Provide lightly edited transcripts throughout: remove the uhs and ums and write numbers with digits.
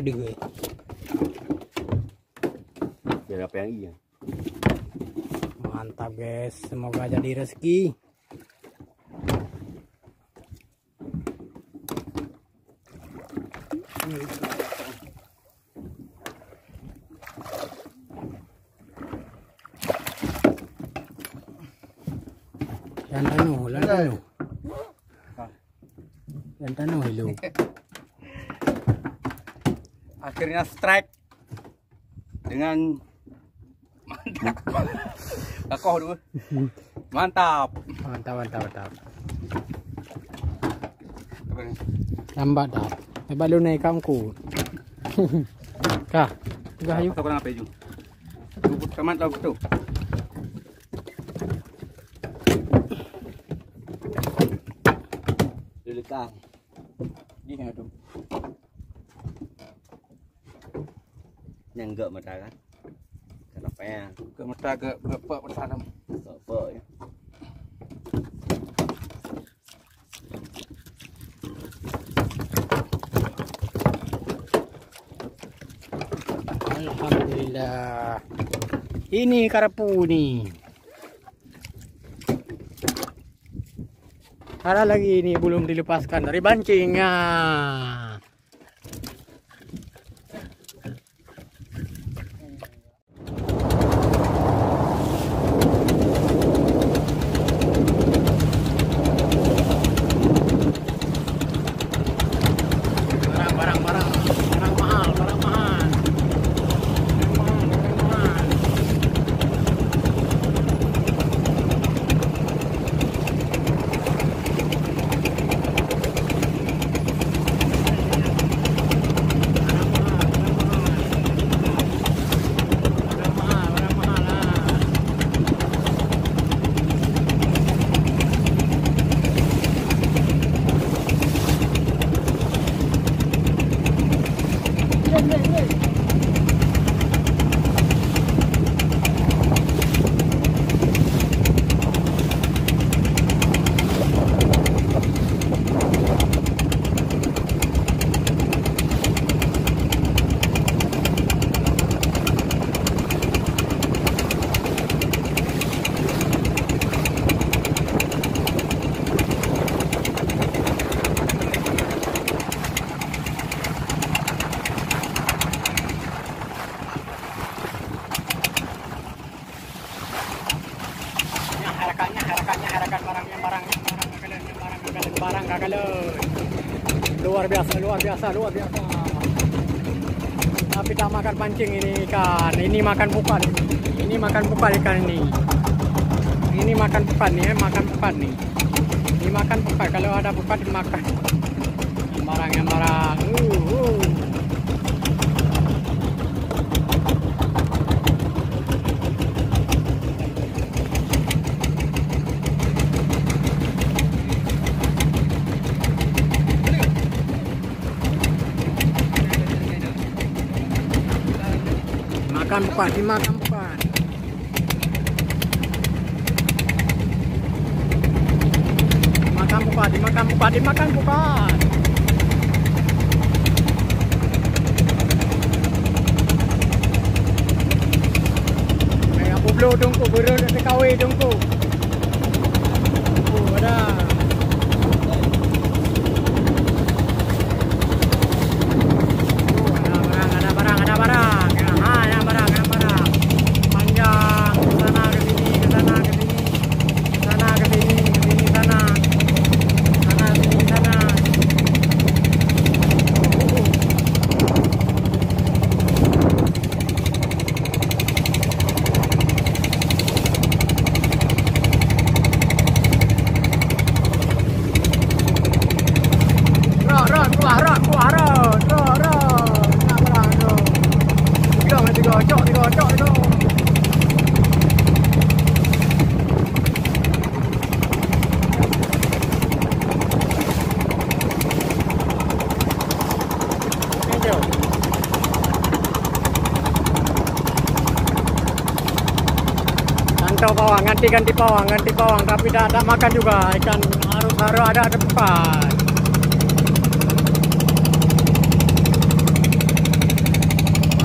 ada. Biar apa yang iya. Mantap guys, semoga jadi rezeki. Yang tanah hello. Akhirnya strike dengan mantap. Kakoh dulu. Mantap. Mantap. Lambat dah. Baru naik kamku. Kah? Juga ayo. Apa nak peju? Tunggu kamat lagu tu. Dilekang. Di mana tu? Yang enggak mata kan? Kenapa ya? Ke mata ke berapa persalam? Apa ya? Alhamdulillah. Ini karapu ni. Ada lagi ini belum dilepaskan dari bancingnya. Barang kagak luar biasa. Tapi tak makan pancing ini ikan. Ini makan pupat. Ini makan pupat ikan ini. Ini makan pupat nih, makan pupat nih. Ini makan pupat. Kalau ada pupat dimakan. Barang. Dimakan pupat. Dimakan pupat. Kayak bublo dongku, buru nak kawin dongku. Ada. Bawang, ganti bawang, tapi tak makan juga ikan. Harus ada tempat.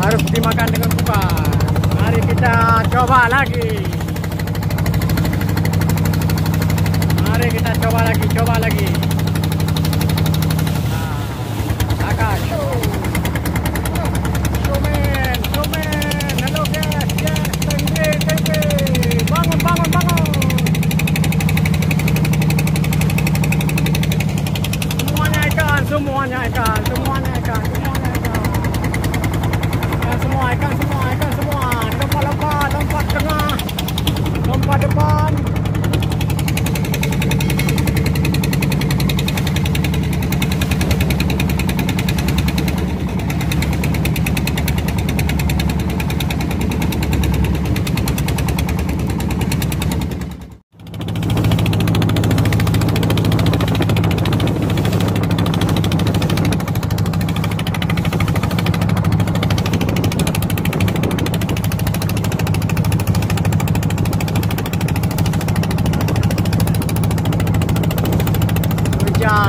harus dimakan dengan kupat. Mari kita coba lagi. Mari kita coba lagi. Makan. Showman. Hello guys. Yes, thank you. Bangun. Semuanya ikan. Semua ikan. Lompat tengah. Lompat depan.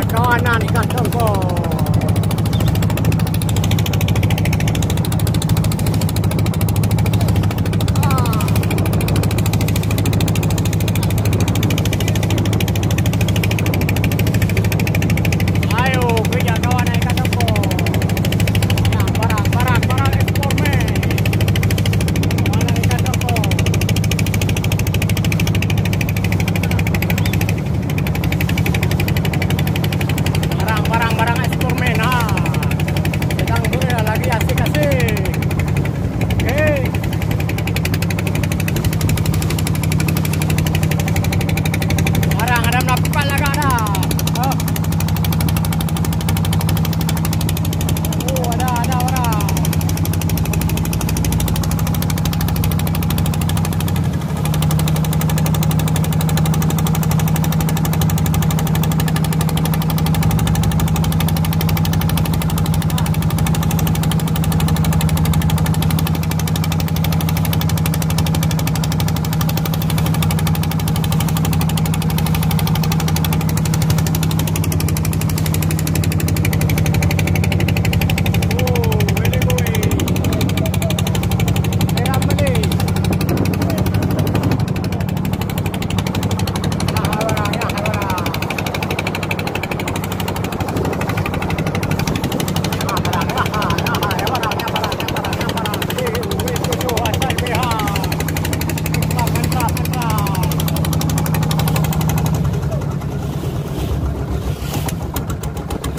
Kawanan ikan tongkol. Ayo kejar kawanan ikan tongkol. Barang ekspor men. Kawanan ikan tongkol. Barang ekspor men. Sedang boleh lagi asik-asik. Oke. Barang ada melakukan lagi ada. Ada orang.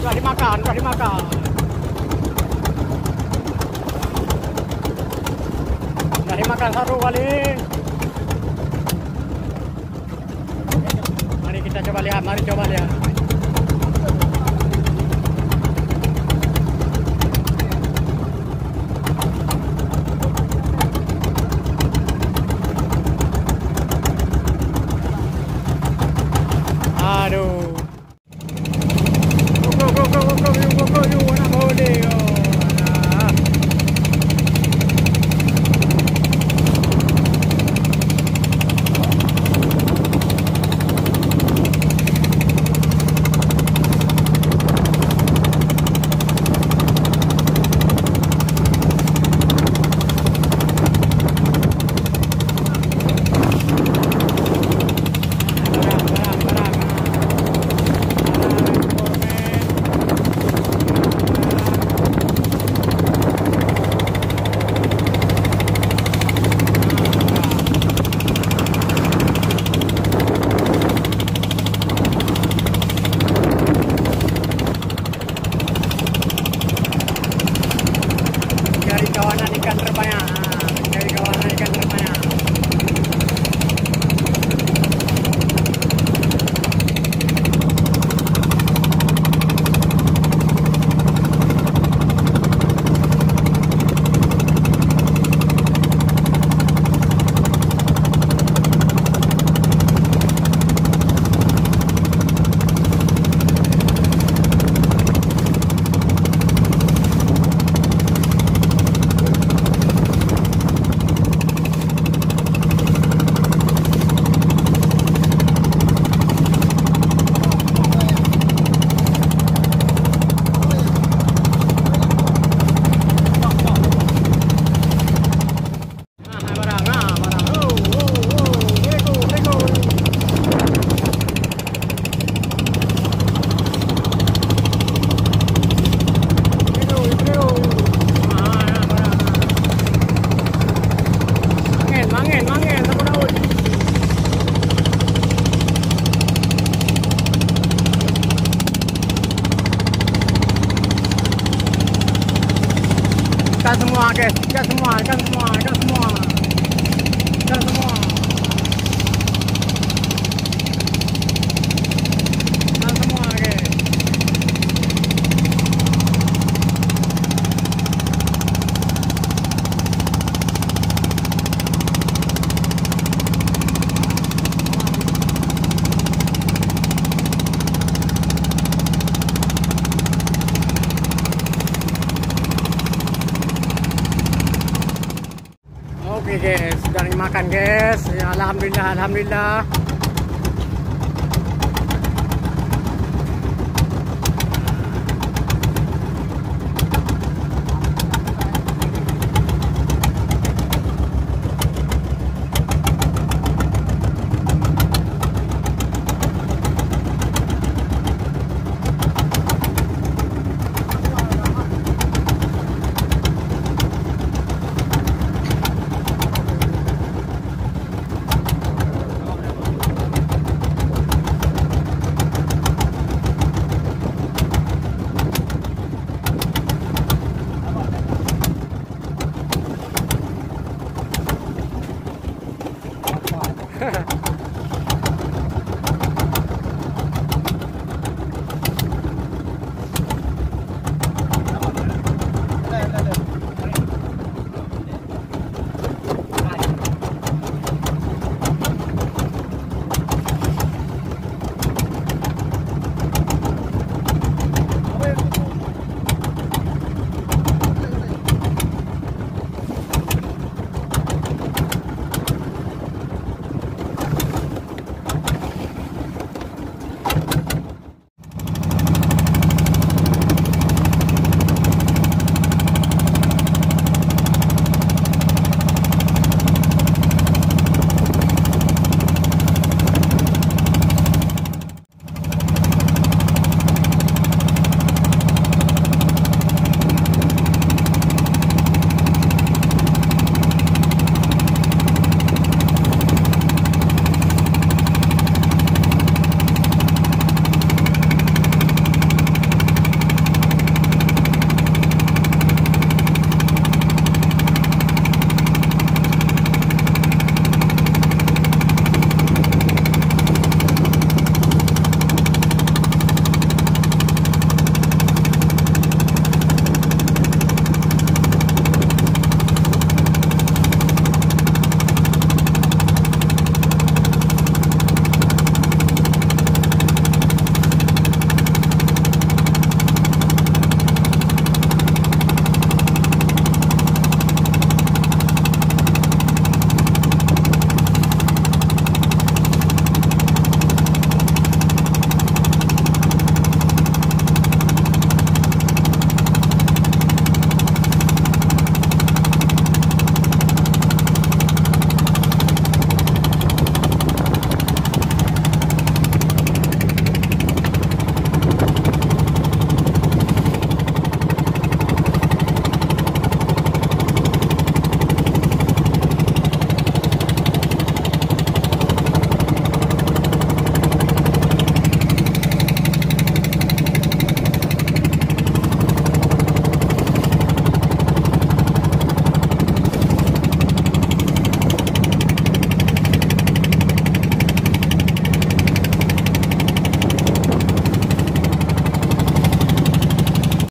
Sudah dimakan. Sudah dimakan satu kali. Mari kita coba lihat. Aduh. Go, you anak boleh. semua guys, ikan semua, ikan semua, ikan semua. Ikan semua. Ikan semua guys. Oke guys, sudah dimakan guys. Ya, alhamdulillah, alhamdulillah.